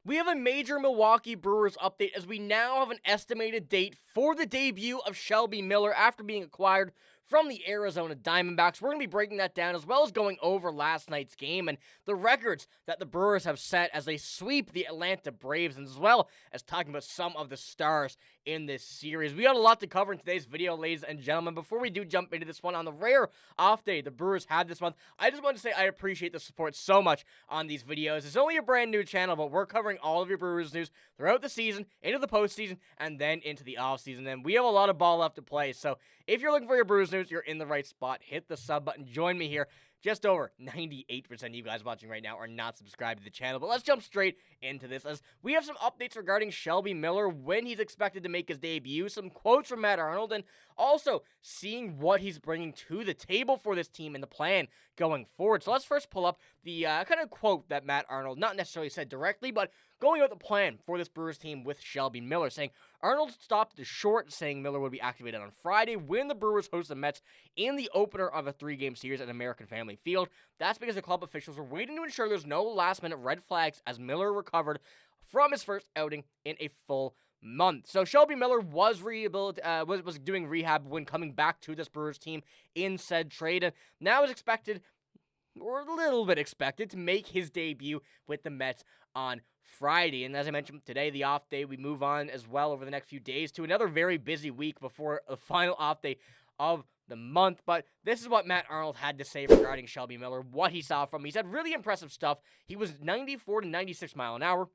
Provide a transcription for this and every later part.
We have a major Milwaukee Brewers update as we now have an estimated date for the debut of Shelby Miller after being acquired from the Arizona Diamondbacks. We're going to be breaking that down as well as going over last night's game and the records that the Brewers have set as they sweep the Atlanta Braves, and as well as talking about some of the stars in this series. We got a lot to cover in today's video, ladies and gentlemen. Before we do jump into this one, on the rare off day the Brewers had this month, I just want to say I appreciate the support so much on these videos. It's only a brand new channel, but we're covering all of your Brewers news throughout the season, into the postseason, and then into the offseason. And we have a lot of ball left to play, so if you're looking for your Brewers news, you're in the right spot. Hit the sub button. Join me here. Just over 98% of you guys watching right now are not subscribed to the channel. But let's jump straight into this as we have some updates regarding Shelby Miller, when he's expected to make his debut, some quotes from Matt Arnold, and also seeing what he's bringing to the table for this team and the plan going forward. So let's first pull up the kind of quote that Matt Arnold, not necessarily said directly, but going out the plan for this Brewers team with Shelby Miller, saying Arnold stopped the short, saying Miller would be activated on Friday when the Brewers host the Mets in the opener of a 3-game series at American Family Field. That's because the club officials were waiting to ensure there's no last-minute red flags as Miller recovered from his first outing in a full month. So Shelby Miller was doing rehab when coming back to this Brewers team in said trade, and now is expected, or a little bit expected, to make his debut with the Mets on Friday. And as I mentioned, today, the off day, we move on as well over the next few days to another very busy week before the final off day of the month. But this is what Matt Arnold had to say regarding Shelby Miller, what he saw from him. He said really impressive stuff. He was 94 to 96 mile an hour,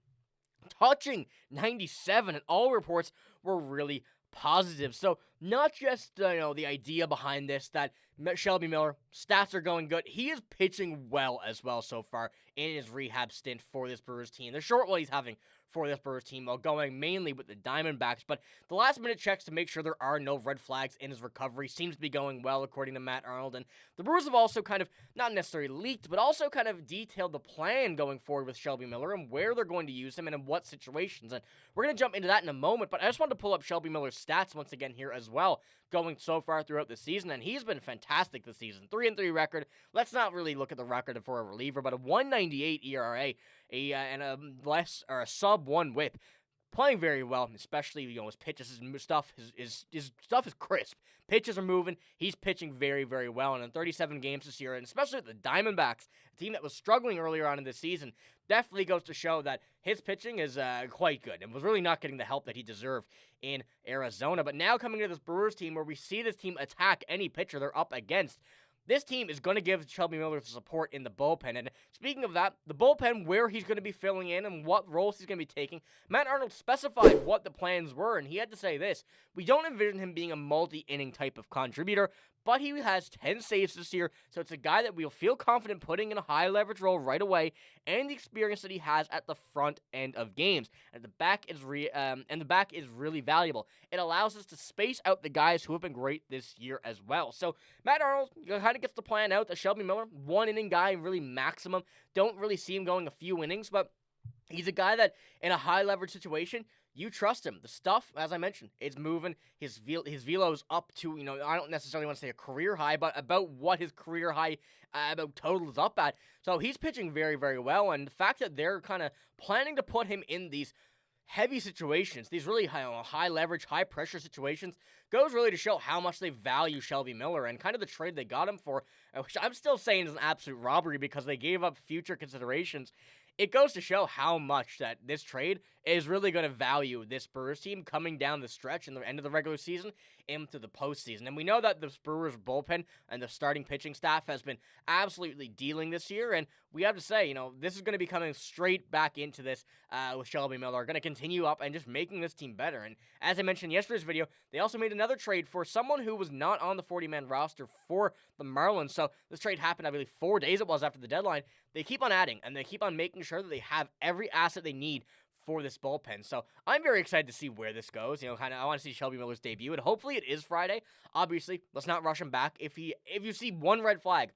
touching 97, and all reports were really positive. So not just the idea behind this that Shelby Miller stats are going good, he is pitching well as well so far in his rehab stint for this Brewers team. The short one he's having for this Brewers team while going mainly with the Diamondbacks, but the last minute checks to make sure there are no red flags in his recovery seems to be going well according to Matt Arnold. And the Brewers have also kind of not necessarily leaked, but also kind of detailed the plan going forward with Shelby Miller and where they're going to use him and in what situations. And we're going to jump into that in a moment, but I just wanted to pull up Shelby Miller's stats once again here as well, going so far throughout the season, and he's been fantastic this season. 3-3 record. Let's not really look at the record for a reliever, but a 1.98 ERA, and a sub 1 WHIP. Playing very well, especially his pitches, his stuff is crisp. Pitches are moving. He's pitching very, very well. And in 37 games this year, and especially at the Diamondbacks, a team that was struggling earlier on in the season, definitely goes to show that his pitching is quite good and was really not getting the help that he deserved in Arizona. But now coming to this Brewers team where we see this team attack any pitcher they're up against, this team is going to give Shelby Miller the support in the bullpen. And speaking of that, the bullpen, where he's going to be filling in and what roles he's going to be taking, Matt Arnold specified what the plans were, and he had to say this: we don't envision him being a multi-inning type of contributor, but he has 10 saves this year, so it's a guy that we'll feel confident putting in a high-leverage role right away, and the experience that he has at the front end of games. And the back is really valuable. It allows us to space out the guys who have been great this year as well. So Matt Arnold kind of gets the plan out that Shelby Miller, 1-inning guy, really maximum. Don't really see him going a few innings, but he's a guy that in a high-leverage situation, you trust him. The stuff, as I mentioned, is moving. His velo's up to, I don't necessarily want to say a career high, but about what his career high about total is up at. So he's pitching very, very well. And the fact that they're kind of planning to put him in these heavy situations, these really high leverage, high pressure situations, goes really to show how much they value Shelby Miller and kind of the trade they got him for, which I'm still saying is an absolute robbery because they gave up future considerations. It goes to show how much that this trade is really going to value this Brewers team coming down the stretch in the end of the regular season into the postseason. And we know that the Brewers bullpen and the starting pitching staff has been absolutely dealing this year. And we have to say, this is going to be coming straight back into this with Shelby Miller, going to continue up and just making this team better. And as I mentioned in yesterday's video, they also made another trade for someone who was not on the 40-man roster for the Marlins. So this trade happened, I believe, 4 days it was after the deadline. They keep on adding, and they keep on making sure that they have every asset they need for this bullpen. So I'm very excited to see where this goes. I want to see Shelby Miller's debut, and hopefully it is Friday. Obviously, let's not rush him back. If you see one red flag,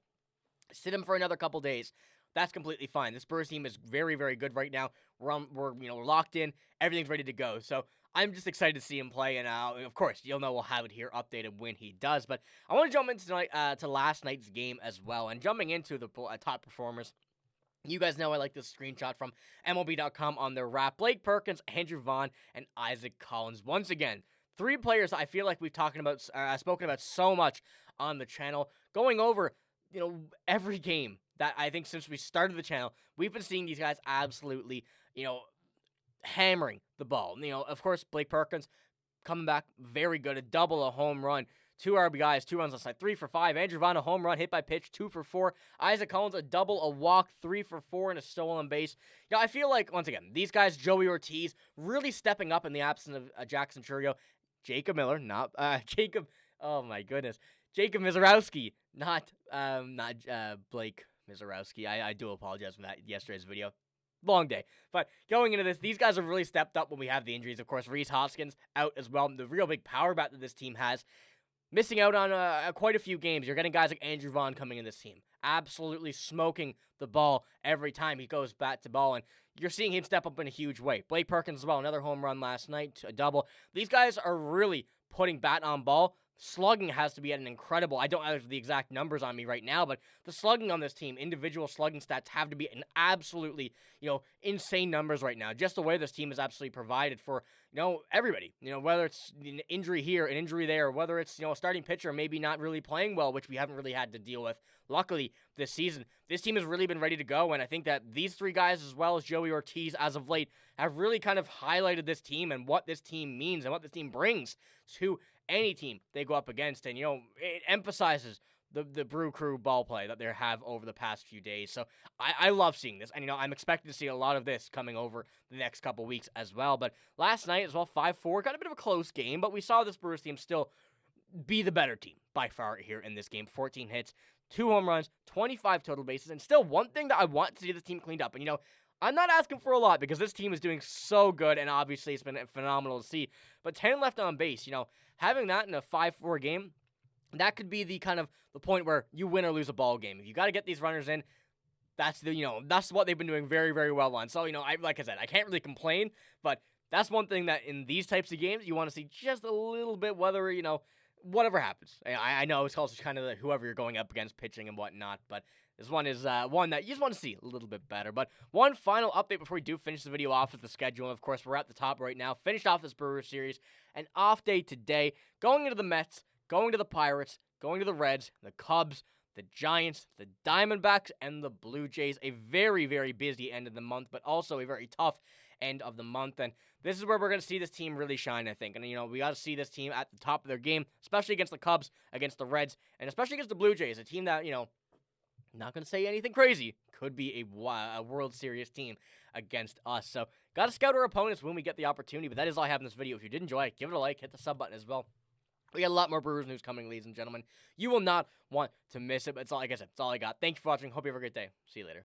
sit him for another couple days. That's completely fine. This Brewers team is very, very good right now. We're locked in. Everything's ready to go. So I'm just excited to see him play, and of course, you'll know we'll have it here updated when he does. But I want to jump into tonight to last night's game as well, and jumping into the top performers. You guys know I like this screenshot from MLB.com on their wrap. Blake Perkins, Andrew Vaughn, and Isaac Collins. Once again, three players I feel like we've spoken about so much on the channel. Going over, every game that I think since we started the channel, we've been seeing these guys absolutely, hammering the ball. Of course, Blake Perkins coming back very good, a double, a home run. 2 RBIs, 2 runs last night, 3 for 5. Andrew Vaughn, a home run, hit by pitch, 2 for 4. Isaac Collins, a double, a walk, 3 for 4, and a stolen base. I feel like, once again, these guys, Joey Ortiz, really stepping up in the absence of Jackson Chourio. Jacob Miller, not Jacob, oh my goodness. Jacob Mizorowski, not Blake Mizorowski. I do apologize for that yesterday's video. Long day. But going into this, these guys have really stepped up when we have the injuries. Of course, Rhys Hoskins out as well. The real big power bat that this team has. Missing out on quite a few games. You're getting guys like Andrew Vaughn coming in this team. Absolutely smoking the ball every time he goes bat to ball. And you're seeing him step up in a huge way. Blake Perkins as well. Another home run last night. A double. These guys are really putting bat on ball. Slugging has to be at an incredible, I don't have the exact numbers on me right now, but the slugging on this team, individual slugging stats have to be an absolutely, insane numbers right now. Just the way this team is absolutely provided for, everybody. Whether it's an injury here, an injury there, whether it's, a starting pitcher maybe not really playing well, which we haven't really had to deal with. Luckily, this season, this team has really been ready to go, and I think that these three guys, as well as Joey Ortiz as of late, have really kind of highlighted this team and what this team means and what this team brings to any team they go up against. And, it emphasizes the Brew Crew ball play that they have over the past few days. So I love seeing this. And, I'm expecting to see a lot of this coming over the next couple weeks as well. But last night as well, 5-4, got a bit of a close game, but we saw this Brewers team still be the better team by far here in this game. 14 hits, 2 home runs, 25 total bases, and still one thing that I want to see this team cleaned up. And, I'm not asking for a lot because this team is doing so good, and obviously it's been phenomenal to see. But 10 left on base, having that in a 5-4 game, that could be the kind of the point where you win or lose a ball game. If you got to get these runners in, that's that's what they've been doing very, very well on. So, like I said, I can't really complain, but that's one thing that in these types of games, you want to see just a little bit, whether, whatever happens. I know it's also kind of whoever you're going up against, pitching and whatnot, but this one is one that you just want to see a little bit better. But one final update before we do finish the video off with the schedule. And of course, we're at the top right now. Finished off this Brewers series. An off day today. Going into the Mets, going to the Pirates, going to the Reds, the Cubs, the Giants, the Diamondbacks, and the Blue Jays. A very, very busy end of the month, but also a very tough end of the month. And this is where we're going to see this team really shine, I think. And, we got to see this team at the top of their game, especially against the Cubs, against the Reds, and especially against the Blue Jays, a team that, not going to say anything crazy, could be a World Series team against us. So, got to scout our opponents when we get the opportunity. But that is all I have in this video. If you did enjoy it, give it a like, hit the sub button as well. We got a lot more Brewers news coming, ladies and gentlemen. You will not want to miss it. But it's all, like I said, it's all I got. Thank you for watching. Hope you have a great day. See you later.